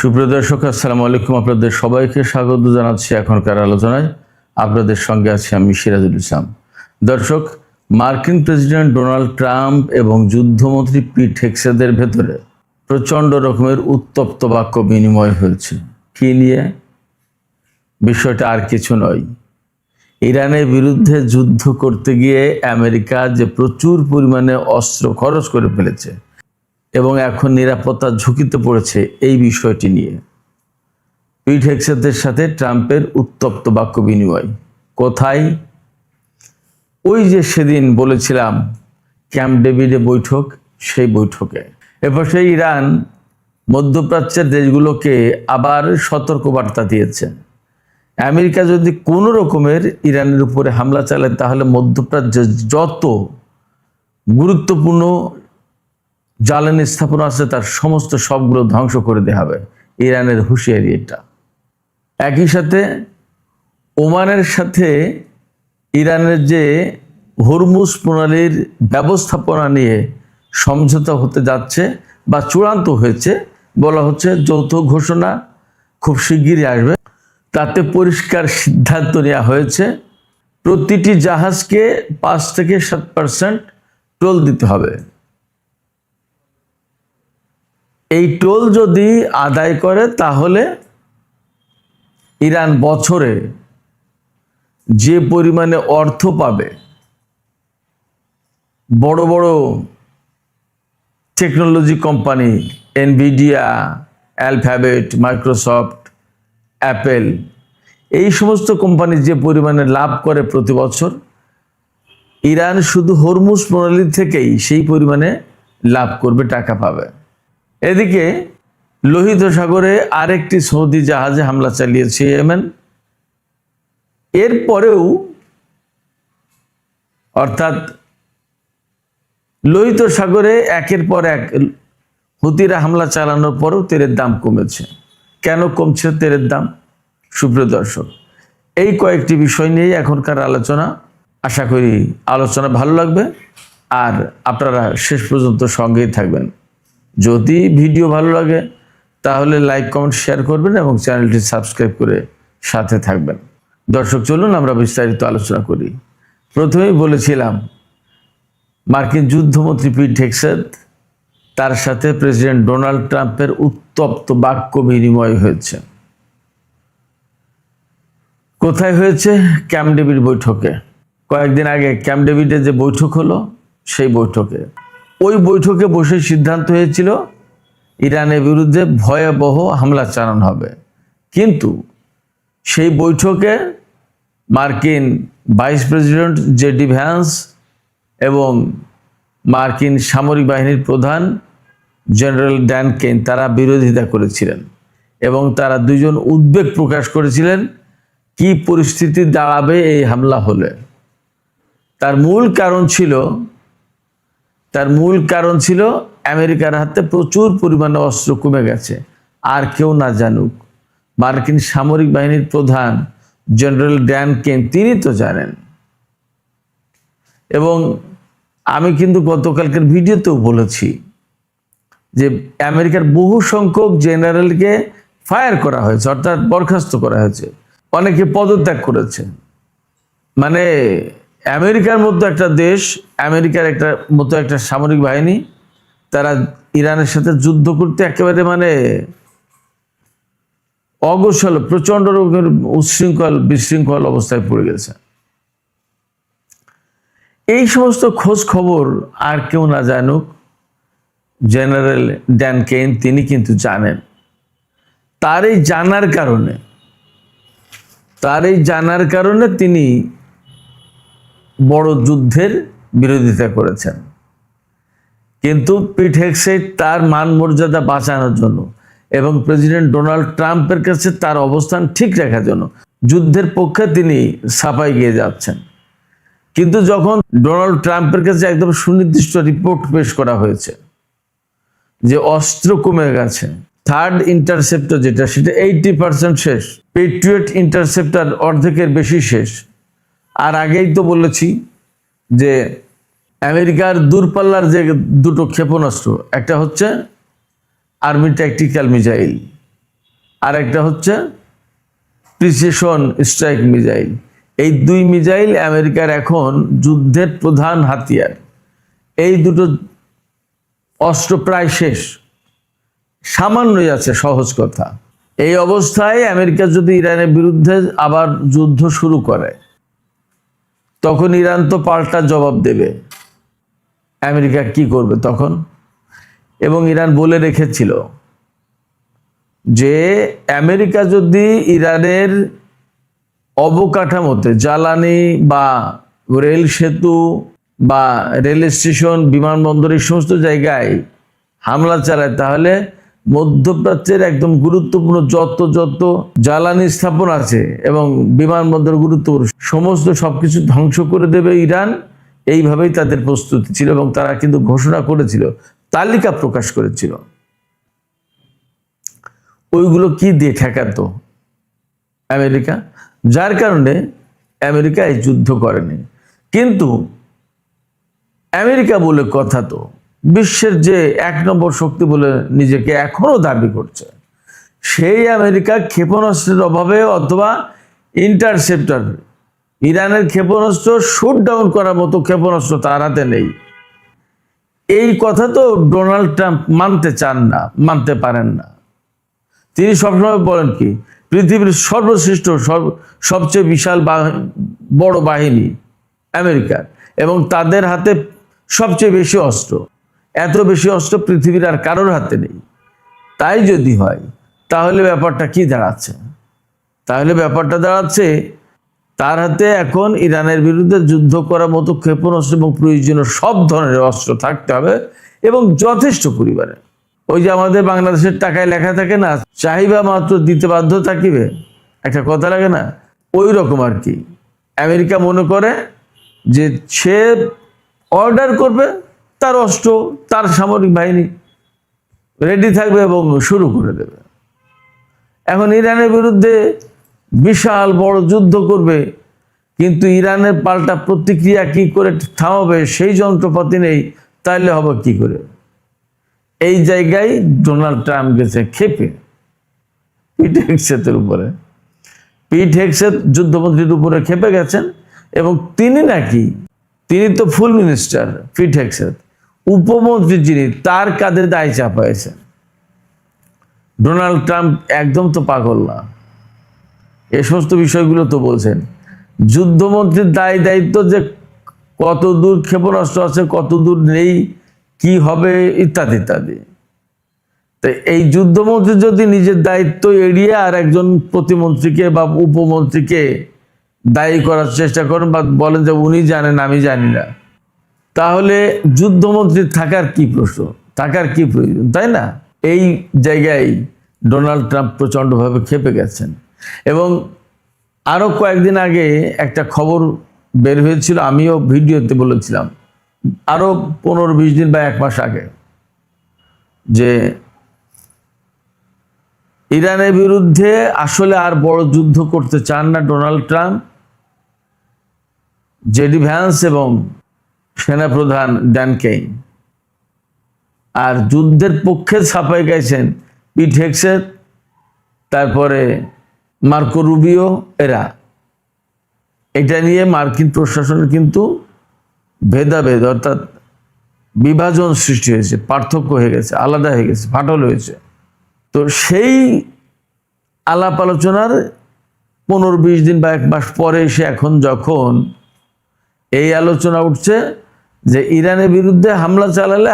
সুপ্রিয় দর্শক, আসসালামু আলাইকুম। আপনাদের সবাইকে স্বাগত জানাচ্ছি এখনকার আলোচনায়। আপনাদের সঙ্গে আছি আমি সিরাজুল ইসলাম। দর্শক, মার্কিন প্রেসিডেন্ট ডোনাল্ড ট্রাম্প এবং যুদ্ধমন্ত্রী পিট হেগসেথের ভেতরে প্রচণ্ড রকমের উত্তপ্ত বাক্য বিনিময় হয়েছে। কি নিয়ে? বিষয়টা আর কিছু নয়, ইরানের বিরুদ্ধে যুদ্ধ করতে গিয়ে আমেরিকা যে প্রচুর পরিমাণে অস্ত্র খরচ করে ফেলেছে এবং এখন নিরাপত্তার ঝুঁকিতে পড়েছে, এই বিষয়টি নিয়ে পিট হেগসেথের সাথে ট্রাম্পের উত্তপ্ত বাক্য বিনিময়। কোথায়? ওই যে সেদিন বলেছিলাম ক্যাম্প ডেভিডে বৈঠক, সেই বৈঠকে। এরপর সেই ইরান মধ্যপ্রাচ্যের দেশগুলোকে আবার সতর্কবার্তা দিয়েছে, আমেরিকা যদি কোনো রকমের ইরানের উপরে হামলা চালায় তাহলে মধ্যপ্রাচ্যের যত গুরুত্বপূর্ণ জ্বালানি স্থাপনা আছে তার সমস্ত সবগুলো ধ্বংস করে দেওয়া হবে। ইরানের হুঁশিয়ারি এটা। একই সাথে ওমানের সাথে ইরানের যে হরমুজ প্রণালীর ব্যবস্থাপনা নিয়ে সমঝোতা হতে যাচ্ছে বা চূড়ান্ত হয়েছে, বলা হচ্ছে যৌথ ঘোষণা খুব শিগগিরই আসবে। তাতে পরিষ্কার সিদ্ধান্ত নেওয়া হয়েছে প্রতিটি জাহাজকে 5 থেকে 7% টোল দিতে হবে। এই টোল যদি আদায় করে তাহলে ইরান বছরে যে পরিমাণে অর্থ পাবে, বড় বড় technology company Nvidia, Alphabet, Microsoft, Apple, এই সমস্ত কোম্পানি যে পরিমাণে লাভ করে প্রতি বছর, ইরান শুধু হরমুজ প্রণালী থেকেই সেই পরিমাণে লাভ করবে, টাকা পাবে। এদিকে লোহিত সাগরে আরেকটি সৌদি জাহাজে হামলা চালিয়েছে ইয়েমেন। এরপরেও অর্থাৎ লোহিত সাগরে একের পর এক হুতিরা হামলা চালানোর পরেও তেলের দাম কমেছে। কেন কমছে তেলের দাম? সুপ্রিয় দর্শক, এই কয়েকটি বিষয় নিয়েই এখনকার আলোচনা। আশা করি আলোচনা ভালো লাগবে আর আপনারা শেষ পর্যন্ত সঙ্গেই থাকবেন। যদি ভিডিও ভালো লাগে তাহলে লাইক, কমেন্ট, শেয়ার করবেন এবং চ্যানেলটি সাবস্ক্রাইব করে সাথে থাকবেন। দর্শক, চলুন আমরা বিস্তারিত আলোচনা করি। প্রথমেই বলেছিলাম মার্কিন যুদ্ধমন্ত্রী পিট হেগসেথ, তার সাথে প্রেসিডেন্ট ডোনাল্ড ট্রাম্পের উত্তপ্ত বাক্য বিনিময় হয়েছে। কোথায় হয়েছে? ক্যাম্প ডেভিড বৈঠকে। কয়েকদিন আগে ক্যাম্প ডেভিডে যে বৈঠক হলো, সেই বৈঠকে, ওই বৈঠকে বসে সিদ্ধান্ত হয়েছিল ইরানের বিরুদ্ধে ভয়াবহ হামলা চালানো হবে। কিন্তু সেই বৈঠকে মার্কিন ভাইস প্রেসিডেন্ট জেডি ভ্যান্স এবং মার্কিন সামরিক বাহিনীর প্রধান জেনারেল ড্যান কেন তারা বিরোধিতা করেছিলেন এবং তারা দুজন উদ্বেগ প্রকাশ করেছিলেন কি পরিস্থিতি দাঁড়াবে এই হামলা হলে। তার মূল কারণ ছিল আমেরিকার হাতে প্রচুর পরিমাণে অস্ত্র কমে গেছে। আর কেউ না জানুক, মার্কিন সামরিক বাহিনীর প্রধান জেনারেল ড্যান কেন তিনি তো জানেন। এবং আমি কিন্তু গতকালকের ভিডিওতেও বলেছি যে আমেরিকার বহু সংখ্যক জেনারেলকে ফায়ার করা হয়েছে, অর্থাৎ বরখাস্ত করা হয়েছে, অনেকে পদত্যাগ করেছে। মানে আমেরিকার মতো একটা দেশ, আমেরিকার মতো একটা সামরিক বাহিনী, তারা ইরানের সাথে যুদ্ধ করতে একেবারে অগোছালো, প্রচন্ড রকমের বিশৃঙ্খল অবস্থায় পড়ে গেছে। এই সমস্ত খোঁজ খবর আর কেউ না জানুক, জেনারেল ড্যান কেন তিনি কিন্তু জানেন। তার এই জানার কারণে তিনি বড় যুদ্ধের বিরোধিতা করেছেন। কিন্তু পিট হেগসেথ তার মান মর্যাদা বাঁচানোর জন্য এবং প্রেসিডেন্ট ডোনাল্ড ট্রাম্পের কাছে তার অবস্থান ঠিক রাখার জন্য যুদ্ধের পক্ষে তিনি সাফাই গিয়ে যাচ্ছেন। কিন্তু যখন ডোনাল্ড ট্রাম্পের কাছে একদম সুনির্দিষ্ট রিপোর্ট পেশ করা হয়েছে যে অস্ত্র কমে গেছে, থার্ড ইন্টারসেপ্টর যেটা, সেটা 80% শেষ, পেট্রিয়ট ইন্টারসেপ্টর অর্ধেকের বেশি শেষ। আর আগেই তো বলেছি যে আমেরিকার দূরপাল্লার যে 2টো ক্ষেপণাস্ত্র, একটা হচ্ছে আর্মি ট্যাকটিক্যাল মিসাইল, আর একটা হচ্ছে প্রিসিশন স্ট্রাইক মিসাইল। এই দুই মিসাইল আমেরিকার এখন যুদ্ধের প্রধান হাতিয়ার। এই দুটো অস্ত্র প্রায় শেষ, সামান্যই আছে, সহজ কথা। এই অবস্থায় আমেরিকা যদি ইরানের বিরুদ্ধে আবার যুদ্ধ শুরু করে, তখন ইরান তো পাল্টা জবাব দেবে। আমেরিকা কি করবে তখন? এবং ইরান বলে রেখেছিল যে আমেরিকা যদি ইরানের অবকাঠামোতে জ্বালানি বা রেল সেতু বা রেল স্টেশন, বিমানবন্দর, এই সমস্ত জায়গায় হামলা চালায়, তাহলে মধ্যপ্রাচ্যের একদম গুরুত্বপূর্ণ যত জ্বালানি স্থাপন আছে এবং বিমানবন্দর গুরুত্বপূর্ণ সমস্ত সবকিছু ধ্বংস করে দেবে ইরান। এইভাবেই তাদের প্রস্তুতি ছিল এবং তারা কিন্তু ঘোষণা করেছিল, তালিকা প্রকাশ করেছিল। ওইগুলো কি দিয়ে ঠেকাতো আমেরিকা, যার কারণে আমেরিকা এই যুদ্ধ করেনি। কিন্তু আমেরিকা বলে কথা তো বিশ্বের যে 1 নম্বর শক্তি বলে নিজেকে এখনো দাবি করছে, সেই আমেরিকা ক্ষেপণাস্ত্রের অভাবে অথবা ইন্টারসেপ্টর, ইরানের ক্ষেপণাস্ত্র শুট ডাউন করার মতো ক্ষেপণাস্ত্র তার হাতে নেই। এই কথা তো ডোনাল্ড ট্রাম্প মানতে চান না, মানতে পারেন না। তিনি সবসময় বলেন কি, পৃথিবীর সর্বশ্রেষ্ঠ সবচেয়ে বিশাল বড় বাহিনী আমেরিকার, এবং তাদের হাতে সবচেয়ে বেশি অস্ত্র। এত বেশি অস্ত্র পৃথিবীর আর কারোর হাতে নেই। তাই যদি হয়, তাহলে ব্যাপারটা কি দাঁড়াচ্ছে? তাহলে ব্যাপারটা দাঁড়াচ্ছে তার হাতে এখন ইরানের বিরুদ্ধে যুদ্ধ করার মতো ক্ষেপণাস্ত্র এবং প্রয়োজনীয় সব ধরনের অস্ত্র থাকতে হবে, এবং যথেষ্ট পরিমাণে। ওই যে আমাদের বাংলাদেশের টাকায় লেখা থাকে না, চাহিবা মাত্র দিতে বাধ্য থাকিবে, একটা কথা লাগে না, ওই রকম আর কি। আমেরিকা মনে করে যে সে অর্ডার করবে, তার অস্ত্র, তার সামরিক বাহিনী রেডি থাকবে এবং শুরু করে দেবে। এখন ইরানের বিরুদ্ধে বিশাল বড় যুদ্ধ করবে, কিন্তু ইরানের পাল্টা প্রতিক্রিয়া কি করে থামাবে সেই যন্ত্রপাতি নেই, তাইলে হবে কি করে? এই জায়গায় ডোনাল্ড ট্রাম্প গেছে ক্ষেপে পিট হেগসেতের উপরে। পিট হেগসেত যুদ্ধমন্ত্রীর উপরে ক্ষেপে গেছেন, এবং তিনি তো ফুল মিনিস্টার, পিট হেগসেত উপমন্ত্রী যিনি, তার কাঁধে দায় চাপাইছেন। ডোনাল্ড ট্রাম্প একদম তো পাগল না, এ সমস্ত বিষয়গুলো তো বলছেন। যুদ্ধমন্ত্রীর দায়িত্ব যে কত দূর ক্ষেপণাস্ত্র আছে, কত দূর নেই, কি হবে, ইত্যাদি ইত্যাদি। তো এই যুদ্ধমন্ত্রী যদি নিজের দায়িত্ব এড়িয়ে আর একজন প্রতিমন্ত্রীকে বা উপমন্ত্রীকে দায়ী করার চেষ্টা করেন বা বলেন যে উনি জানেন আমি জানি না, তাহলে যুদ্ধমন্ত্রীর থাকার কি প্রশ্ন, থাকার কি প্রয়োজন, তাই না? এই জায়গায় ডোনাল্ড ট্রাম্প প্রচণ্ডভাবে ক্ষেপে গেছেন। এবং আরও কয়েকদিন আগে একটা খবর বের হয়েছিল, আমিও ভিডিওতে বলেছিলাম, আরও 15-20 দিন বা 1 মাস আগে, যে ইরানের বিরুদ্ধে আসলে আর বড় যুদ্ধ করতে চান না ডোনাল্ড ট্রাম্প। জেডি ভ্যান্স এবং সেনাপ্রধান ড্যান কেইন, আর যুদ্ধের পক্ষে ছাপাই গাইছেন পিট হেগসেত, তারপরে মার্কো রুবিও। এরা এটা নিয়ে মার্কিন প্রশাসনের কিন্তু ভেদাভেদ, অর্থাৎ বিভাজন সৃষ্টি হয়েছে, পার্থক্য হয়ে গেছে, আলাদা হয়ে গেছে, ফাটল হয়েছে। তো সেই আলাপ আলোচনার 15-20 দিন বা 1 মাস পরে এসে এখন যখন এই আলোচনা উঠছে যে ইরানের বিরুদ্ধে হামলা চালালে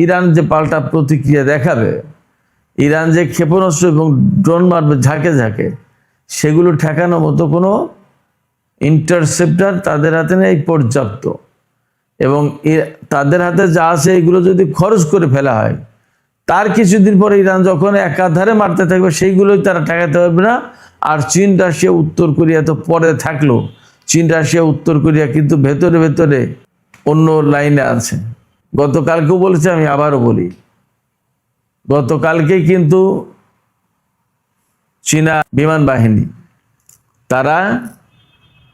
ইরান যে পাল্টা প্রতিক্রিয়া দেখাবে, ইরান যে ক্ষেপণাস্ত্র এবং ড্রোন মারবে ঝাঁকে ঝাঁকে, সেগুলো ঠেকানোর মতো কোনো ইন্টারসেপ্টার তাদের হাতে নেই পর্যাপ্ত, এবং তাদের হাতে যা আছে এগুলো যদি খরচ করে ফেলা হয়, তার কিছুদিন পরে ইরান যখন একাধারে মারতে থাকবে, সেইগুলোই তারা ঠেকাতে পারবে না। আর চীন, রাশিয়া, উত্তর কোরিয়া তো পরে থাকলো, চীন, রাশিয়া, উত্তর কোরিয়া কিন্তু ভেতরে ভেতরে অন্য লাইনে আছে। গতকালকেও বলেছি, আমি আবারও বলি, গতকালকে কিন্তু চীনা বিমান বাহিনী তারা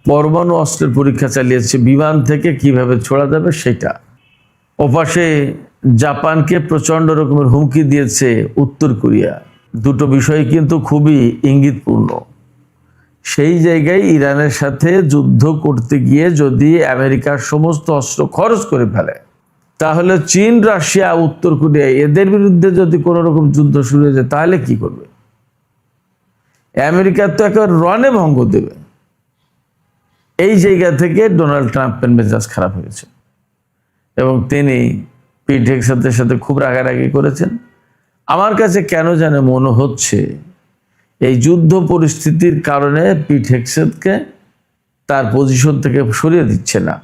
পরমাণু অস্ত্রের পরীক্ষা চালিয়েছে, বিমান থেকে কিভাবে ছোড়া যাবে সেটা। ওপাশে জাপানকে প্রচণ্ড রকমের হুমকি দিয়েছে উত্তর কোরিয়া। দুটো বিষয় কিন্তু খুবই ইঙ্গিতপূর্ণ। সেই জায়গায় ইরানের সাথে যুদ্ধ করতে গিয়ে যদি আমেরিকার সমস্ত অস্ত্র খরচ করে ফেলে, তাহলে চীন, রাশিয়া, উত্তর কোরিয়া এদের বিরুদ্ধে যদি কোনো রকম যুদ্ধ শুরু হয়ে যায় তাহলে কি করবে? আমেরিকা তো একেবারে রণে ভঙ্গ দেবে। এই জায়গা থেকে ডোনাল্ড ট্রাম্পের মেজাজ খারাপ হয়েছে এবং তিনি পিট হেগসেথের সাথে খুব রাগারাগি করেছেন। আমার কাছে কেন জানে মনে হচ্ছে এই যুদ্ধ পরিস্থিতির কারণে পিট হেগসেথকে তার পজিশন থেকে সরিয়ে দিচ্ছে না।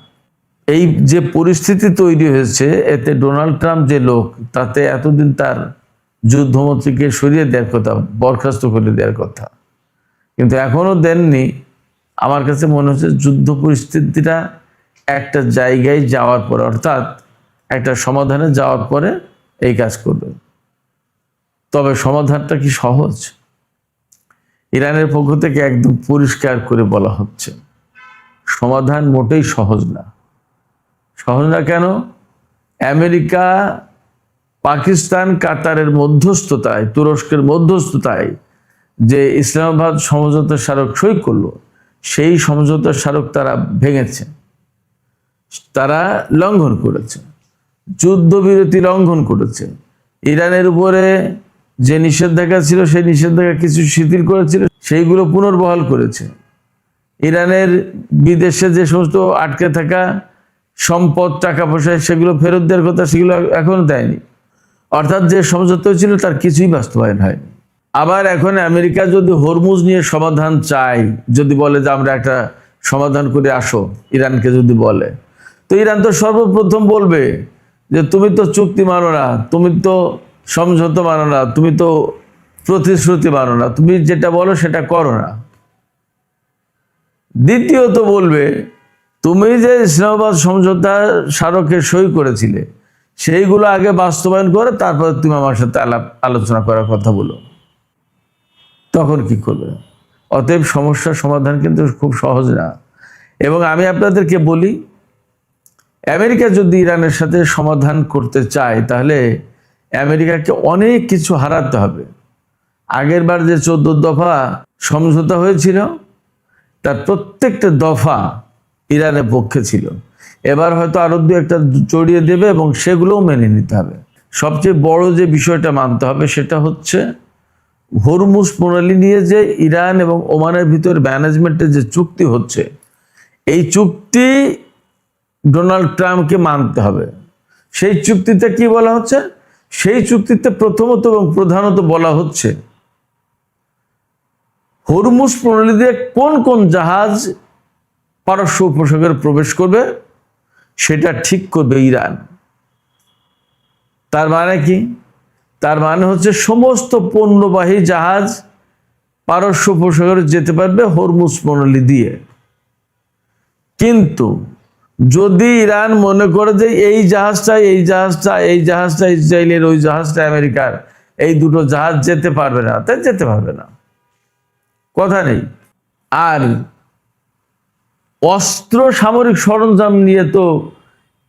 এই যে পরিস্থিতি তৈরি হয়েছে, এতে ডোনাল্ড ট্রাম্প যে লোক, তাতে এতদিন তার যুদ্ধমন্ত্রীকে সরিয়ে দেওয়ার কথা, বরখাস্ত করে দেওয়ার কথা, কিন্তু এখনো দেননি। আমার কাছে মনে হচ্ছে যুদ্ধ পরিস্থিতিটা একটা জায়গায় যাওয়ার পরে, অর্থাৎ একটা সমাধানে যাওয়ার পরে এই কাজ করবে। তবে সমাধানটা কি সহজ? ইরানের পক্ষ থেকে একদম পরিষ্কার করে বলা হচ্ছে সমাধান মোটেই সহজ না। সহজ না কেন? আমেরিকা, পাকিস্তান, কাতারের মধ্যস্থতায়, তুরস্কের মধ্যস্থতায় যে ইসলামাবাদ সমঝোতা স্মারক সই করলো, সেই সমঝোতা স্মারক তারা ভেঙেছে, তারা লঙ্ঘন করেছে, যুদ্ধবিরতি লঙ্ঘন করেছে। ইরানের উপরে যে নিষেধাজ্ঞা ছিল সেই নিষেধাজ্ঞা কিছু শিথিল করেছিল, সেইগুলো পুনর্বহাল করেছে। ইরানের বিদেশে যে সমস্ত আটকে থাকা সম্পদ, টাকা পয়সা, সেগুলো ফেরত দেওয়ার কথা, সেগুলো এখনো দেয়নি। অর্থাৎ যে সমঝোতা ছিল তার কিছুই বাস্তবায়ন হয়নি। আবার এখন আমেরিকা যদি হরমুজ নিয়ে সমাধান চায়, যদি বলে যে আমরা একটা সমাধান করে আসো, ইরানকে যদি বলে, তো ইরান তো সর্বপ্রথম বলবে যে তুমি তো চুক্তি মানো না, তুমি তো সমঝোতা মানো না, তুমি তো প্রতিশ্রুতি মানো না, তুমি যেটা বলো সেটা করো না। দ্বিতীয়ত বলবে তুমি যে ইসলামাবাদ সমঝোতা স্মারকে সই করেছিলে সেইগুলো আগে বাস্তবায়ন করে তারপর তুমি আমার সাথে আলোচনা করার কথা বলো। তখন কি করবে? অতএব সমস্যার সমাধান কিন্তু খুব সহজ না। এবং আমি আপনাদেরকে বলি, আমেরিকা যদি ইরানের সাথে সমাধান করতে চায় তাহলে আমেরিকাকে অনেক কিছু হারাতে হবে। আগের বার যে 14 দফা সমঝোতা হয়েছিল তার প্রত্যেকটা দফা ইরানের পক্ষে ছিল। এবার হয়তো আরো দু একটা জড়িয়ে দেবে এবং সেগুলোও মেনে নিতে হবে। সবচেয়ে বড় যে বিষয়টা মানতে হবে সেটা হচ্ছে হরমুজ প্রণালী নিয়ে যে ইরান এবং ওমানের ভিতর ম্যানেজমেন্টের যে চুক্তি হচ্ছে, এই চুক্তি ডোনাল্ড ট্রাম্পকে মানতে হবে। সেই চুক্তিতে কি বলা হচ্ছে? সেই চুক্তিতে প্রথমত এবং প্রধানত বলা হচ্ছে হরমুজ প্রণালী দিয়ে কোন কোন জাহাজ পারস্য উপসাগরে প্রবেশ করবে সেটা ঠিক করবে ইরান। তার মানে কি? তার মানে হচ্ছে সমস্ত পণ্যবাহী জাহাজ পারস্য উপসাগরে যেতে পারবে হরমুজ প্রণালী দিয়ে। কিন্তু যদি ইরান মনে করে যে এই জাহাজটা ইসরায়েলের, ওই জাহাজটা আমেরিকার, এই দুটো জাহাজ যেতে পারবে না, তাই যেতে পারবে না, কথা নেই। আর অস্ত্র সামরিক সরঞ্জাম নিয়ে তো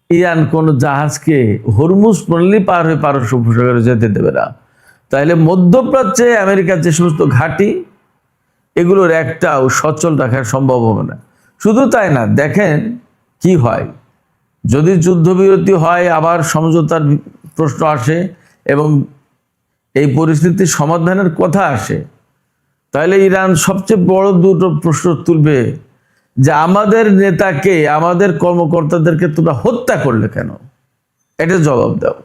ইরান কোন জাহাজকে হরমুজ প্রণালী পার হয়ে পারস্য উপসাগরে যেতে দেবে না। তাহলে মধ্যপ্রাচ্যে আমেরিকার যে সমস্ত ঘাঁটি, এগুলোর একটাও সচল রাখার সম্ভব হবে না। শুধু তাই না, দেখেন কি হয়। যদি যুদ্ধবিরতি হয়, আবার সমঝোতার প্রশ্ন আসে এবং এই পরিস্থিতির সমাধানের কথা আসে, তাহলে ইরান সবচেয়ে বড় দুটো প্রশ্ন তুলবে যে আমাদের নেতাকে, আমাদের কর্মকর্তাদেরকে তোমরা হত্যা করলে কেন? এটা জবাব দাও।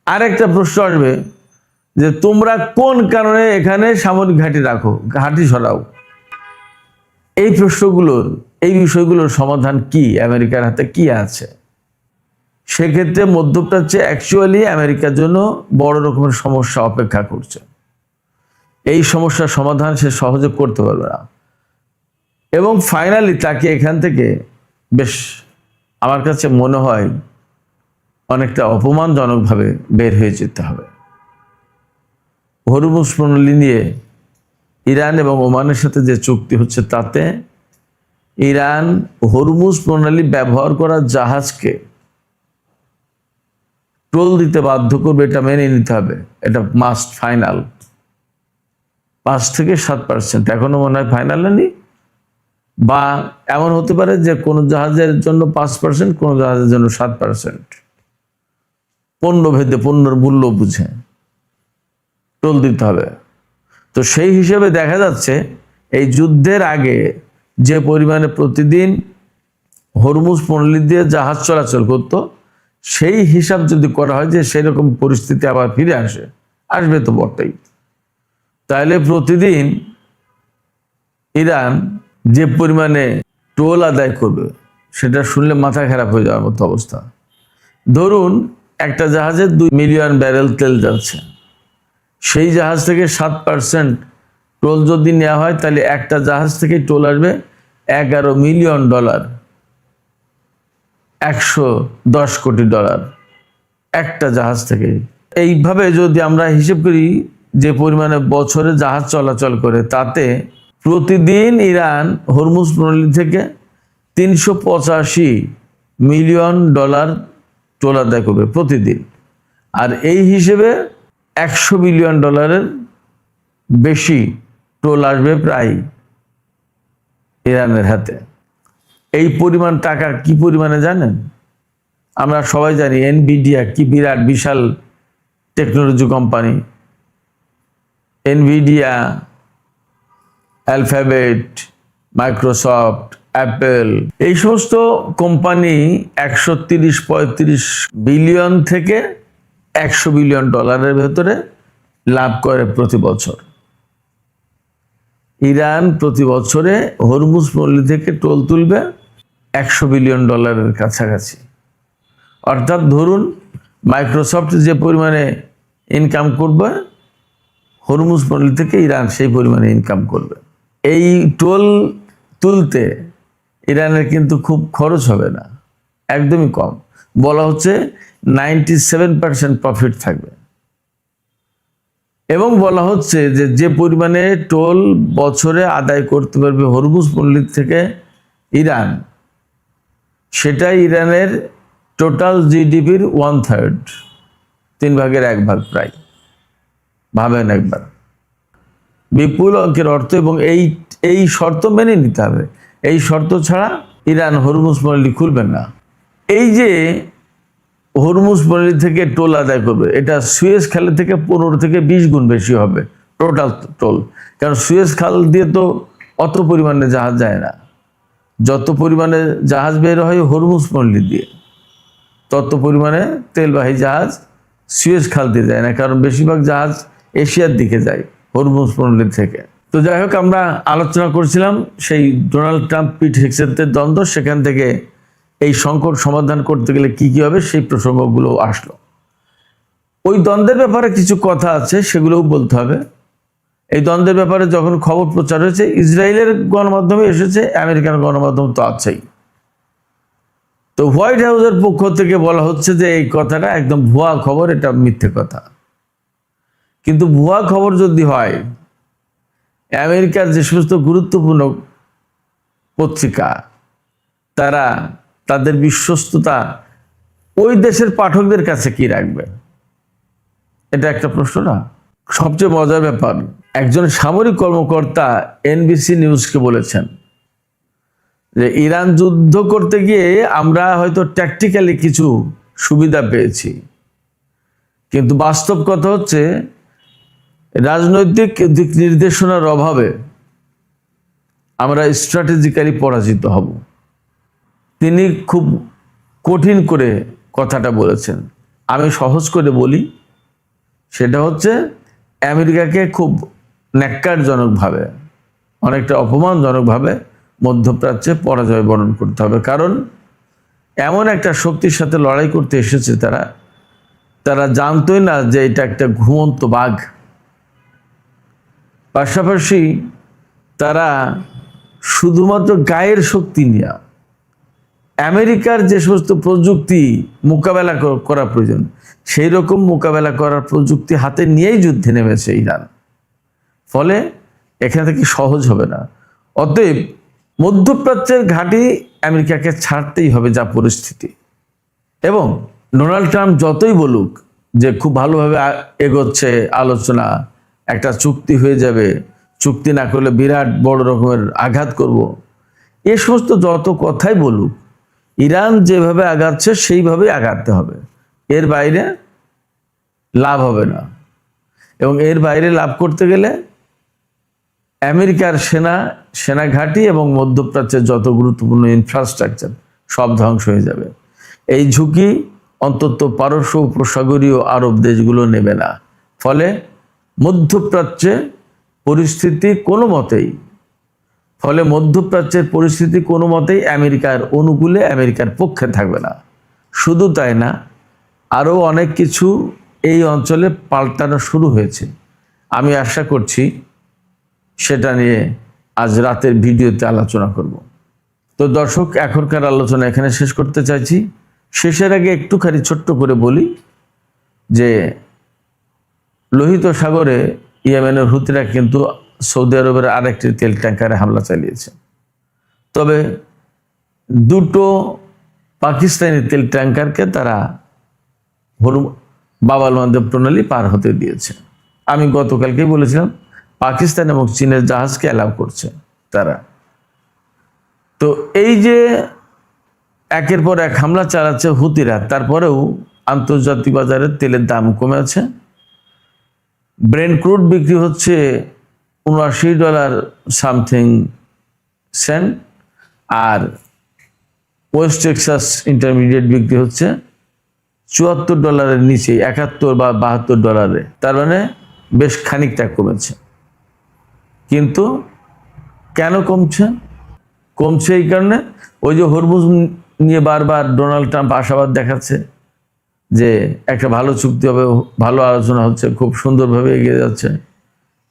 আরেকটা প্রশ্ন আসবে যে তোমরা কোন কারণে এখানে সামরিক ঘাঁটি রাখো, ঘাঁটি সরাও। এই প্রশ্নগুলোর, এই বিষয়গুলোর সমাধান কি? আমেরিকার হাতে কি আছে? সেক্ষেত্রে মধ্যপ্রাচ্যে অ্যাকচুয়ালি আমেরিকার জন্য বড় রকমের সমস্যা অপেক্ষা করছে। এই সমস্যার সমাধান সে সহজে করতে পারবে না এবং ফাইনালি তাকে এখান থেকে বেশ, আমার কাছে মনে হয়, অনেকটা অপমানজনকভাবে বের হয়ে যেতে হবে। হরমুজ প্রণালী নিয়ে ইরান এবং ওমানের সাথে যে চুক্তি হচ্ছে তাতে ইরান হরমুজ প্রণালী ব্যবহার করা জাহাজকে টোল দিতে বাধ্য করবে, এটা মেনে নিতে হবে, এটা মাস্ট ফাইনাল। 5 থেকে 7%, এখনো মনে হয় ফাইনাল নেই, বা এমন হতে পারে যে কোনো জাহাজের জন্য 5%, কোনো জাহাজের জন্য 7%, পণ্য ভেদে, পণ্যের মূল্য বুঝে টোল দিতে হবে। তো সেই হিসেবে দেখা যাচ্ছে এই যুদ্ধের আগে যে পরিমাণে প্রতিদিন হরমুজ প্রণালী দিয়ে জাহাজ চলাচল করত, সেই হিসাব যদি করা হয় যে সেরকম পরিস্থিতি আবার ফিরে আসবে তো বটেই, তাহলে প্রতিদিন ইরান যে পরিমাণে টোল আদায় করবে সেটা শুনলে মাথা খারাপ হয়ে যাওয়ার মতো অবস্থা। ধরুন একটা জাহাজে 2 মিলিয়ন ব্যারেল তেল যাচ্ছে, সেই জাহাজ থেকে 7% টোল যদি নেওয়া হয়, তাহলে একটা জাহাজ থেকে টোল আসবে $11 মিলিয়ন, $110 কোটি একটা জাহাজ থেকে। এইভাবে যদি আমরা হিসেব করি যে পরিমাণে বছরে জাহাজ চলাচল করে, তাতে প্রতিদিন ইরান হরমুজ প্রণালী থেকে $385 মিলিয়ন টোল আদায় করবে প্রতিদিন। আর এই হিসেবে $100 বিলিয়ন বেশি টোল আসবে প্রায় ইরানের হাতে। এই পরিমাণ টাকা কি পরিমাণে জানেন? আমরা সবাই জানি এনভিডিয়া কি বিরাট বিশাল technology company. Nvidia, Alphabet, Microsoft, Apple, এই সমস্ত কোম্পানি 130-35 বিলিয়ন থেকে $100 বিলিয়ন ভেতরে লাভ করে প্রতি বছর। ইরান প্রতি বছরে হরমুজ প্রণালী থেকে টোল তুলবে $100 বিলিয়ন কাছাকাছি। অর্থাৎ ধরুন মাইক্রোসফট যে পরিমাণে ইনকাম করবে, হরমুজ প্রণালী থেকে ইরান সেই পরিমাণে ইনকাম করবে। এই টোল তুলতে ইরানের কিন্তু খুব খরচ হবে না, একদমই কম। বলা হচ্ছে 97% প্রফিট থাকবে, এবং বলা হচ্ছে যে যে পরিমাণে টোল বছরে আদায় করতে পারবে হরমুজ প্রণালী থেকে ইরান, সেটাই ইরানের টোটাল জিডিপির 1/3, 3/1 প্রায়। ভাবেন একবার, বিপুল অঙ্কের অর্থ। এবং এই শর্ত মেনে নিতে হবে, এই শর্ত ছাড়া ইরান হরমুজ প্রণালী খুলবে না। এই যে হরমুজ প্রণালী থেকে টোল আদায় করবে, এটা সুয়েজ খালের থেকে 15 থেকে 20 গুণ বেশি হবে টোটাল টোল। কারণ সুয়েজ খাল দিয়ে তো অত পরিমাণে জাহাজ যায় না, যত পরিমাণে জাহাজ বের হয় হরমুজ প্রণালী দিয়ে, তত পরিমাণে তেলবাহী জাহাজ সুয়েজ খাল দিয়ে যায় না, কারণ বেশিরভাগ জাহাজ এশিয়ার দিকে যায় হরমুজ প্রণালী থেকে। তো যাই হোক, আমরা আলোচনা করছিলাম সেই ডোনাল্ড ট্রাম্প পিট হেগসেথের দ্বন্দ্ব, সেখান থেকে এই সংকট সমাধান করতে গেলে কি কি হবে সেই প্রসঙ্গগুলো আসলো। ওই দ্বন্দ্বের ব্যাপারে কিছু কথা আছে, সেগুলোও বলতে হবে। এই দ্বন্দ্বের ব্যাপারে যখন খবর প্রচার হয়েছে, ইসরায়েলের গণমাধ্যমে এসেছে, আমেরিকান গণমাধ্যম তো আছেই। তো হোয়াইট হাউসের পক্ষ থেকে বলা হচ্ছে যে এই কথাটা একদম ভুয়া খবর, এটা মিথ্যে কথা। কিন্তু ভুয়া খবর যদি হয়, আমেরিকার যে সমস্ত গুরুত্বপূর্ণ পত্রিকা, তারা তাদের বিশ্বস্ততা ওই দেশের পাঠকদের কাছে কি রাখবে? এটা একটা প্রশ্ন না? সবচেয়ে মজার ব্যাপার, একজন সামরিক কর্মকর্তা এনবিসি নিউজকে বলেছেন যে ইরান যুদ্ধ করতে গিয়ে আমরা হয়তো ট্যাকটিক্যালি কিছু সুবিধা পেয়েছি, কিন্তু বাস্তব কথা হচ্ছে রাজনৈতিক দিক নির্দেশনার অভাবে আমরা স্ট্র্যাটেজিক্যালি পরাজিত হব। তিনি খুব কঠিন করে কথাটা বলেছেন। আমি সহজ করে বলি, সেটা হচ্ছে আমেরিকাকে খুব ন্যাক্কারজনকভাবে, অনেকটা অপমানজনকভাবে মধ্যপ্রাচ্যে পরাজয় বরণ করতে হবে। কারণ এমন একটা শক্তির সাথে লড়াই করতে এসেছে তারা জানতোই না যে এটা একটা ঘুমন্ত বাঘ। পাশাপাশি তারা শুধুমাত্র গায়ের শক্তি নিয়ে, আমেরিকার যে সমস্ত প্রযুক্তি মোকাবেলা করা প্রয়োজন, সেই রকম মোকাবেলা করার প্রযুক্তি হাতে নিয়েই যুদ্ধে নেমেছে ইরান। ফলে এখান থেকে সহজ হবে না। অতএব মধ্যপ্রাচ্যের ঘাঁটি আমেরিকাকে ছাড়তেই হবে, যা পরিস্থিতি। এবং ডোনাল্ড ট্রাম্প যতই বলুক যে খুব ভালোভাবে এগোচ্ছে আলোচনা, একটা চুক্তি হয়ে যাবে, চুক্তি না করলে বিরাট বড় রকমের আঘাত করব, এ সমস্ত যত কথাই বলুক, ইরান যেভাবে আগাচ্ছে সেইভাবেই আগাতে হবে, এর বাইরে লাভ হবে না। এবং এর বাইরে লাভ করতে গেলে আমেরিকার সেনা ঘাঁটি এবং মধ্যপ্রাচ্যের যত গুরুত্বপূর্ণ ইনফ্রাস্ট্রাকচার সব ধ্বংস হয়ে যাবে। এই ঝুঁকি অন্তত পারস্য উপসাগরীয় আরব দেশগুলো নেবে না। ফলে মধ্যপ্রাচ্যে পরিস্থিতি কোনো মতেই আমেরিকার অনুকূলে, আমেরিকার পক্ষে থাকবে না। শুধু তাই না, আরও অনেক কিছু এই অঞ্চলে পাল্টানো শুরু হয়েছে। আমি আশা করছি সেটা নিয়ে আজ রাতের ভিডিওতে আলোচনা করব। তো দর্শক, এখনকার আলোচনা এখানে শেষ করতে চাইছি। শেষের আগে একটুখানি ছোট্ট করে বলি যে লোহিত সাগরে ইয়েমেনের হুতিরা কিন্তু সৌদি আরবের আরেকটি তেল ট্যাঙ্কারে হামলা চালিয়েছে। তবে দুটো পাকিস্তানি তেল ট্যাঙ্কারকে তারা বাবাল মানদেব প্রণালী পার হতে দিয়েছে। আমি গতকালকেই বলেছিলাম পাকিস্তান এবং চীনের জাহাজকে অ্যালাউ করছে তারা। তো এই যে একের পর এক হামলা চালাচ্ছে হুতিরা, তারপরেও আন্তর্জাতিক বাজারে তেলের দাম কমে আছে। ব্রেন্ট ক্রুড বিক্রি হচ্ছে $79 সামথিং সেন্ট, আর ওয়েস্ট টেক্সাস ইন্টারমিডিয়েট বিক্রি হচ্ছে $74 নিচে, $71 বা $72। তার মানে বেশ খানিকটা কমেছে। কিন্তু কেন কমছে এই কারণে, ওই যে হরমুজ নিয়ে বারবার ডোনাল্ড ট্রাম্প আশাবাদ দেখাচ্ছে যে একটা ভালো চুক্তি হবে, ভালো আলোচনা হচ্ছে, খুব সুন্দরভাবে এগিয়ে যাচ্ছে।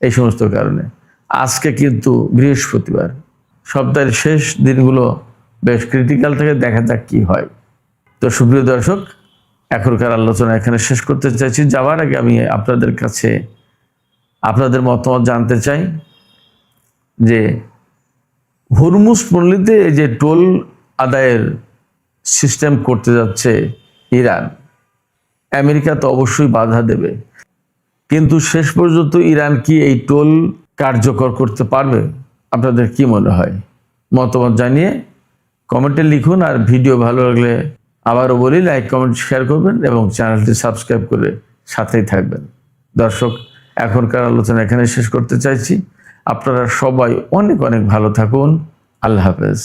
এই সমস্ত কারণে আজকে কিন্তু বৃহস্পতিবার, সপ্তাহের শেষ দিনগুলো বেশ ক্রিটিক্যাল থেকে, দেখা যাক কি হয়। তো সুপ্রিয় দর্শক, এখনকার আলোচনা এখানে শেষ করতে চাইছি। যাওয়ার আগে আমি আপনাদের কাছে আপনাদের মতামত জানতে চাই যে হরমুজ প্রণালীতে এই যে টোল আদায়ের সিস্টেম করতে যাচ্ছে ইরান, আমেরিকা তো অবশ্যই বাধা দেবে, কিন্তু শেষ পর্যন্ত ইরান কি এই টোল কার্যকর করতে পারবে? আপনাদের কি মনে হয়? মতামত জানিয়ে কমেন্টে লিখুন। আর ভিডিও ভালো লাগলে আবারও বলি, লাইক, কমেন্ট, শেয়ার করবেন এবং চ্যানেলটি সাবস্ক্রাইব করে সাথেই থাকবেন। দর্শক, এখনকার আলোচনা এখানে শেষ করতে চাইছি। আপনারা সবাই অনেক অনেক ভালো থাকুন। আল্লাহ হাফেজ।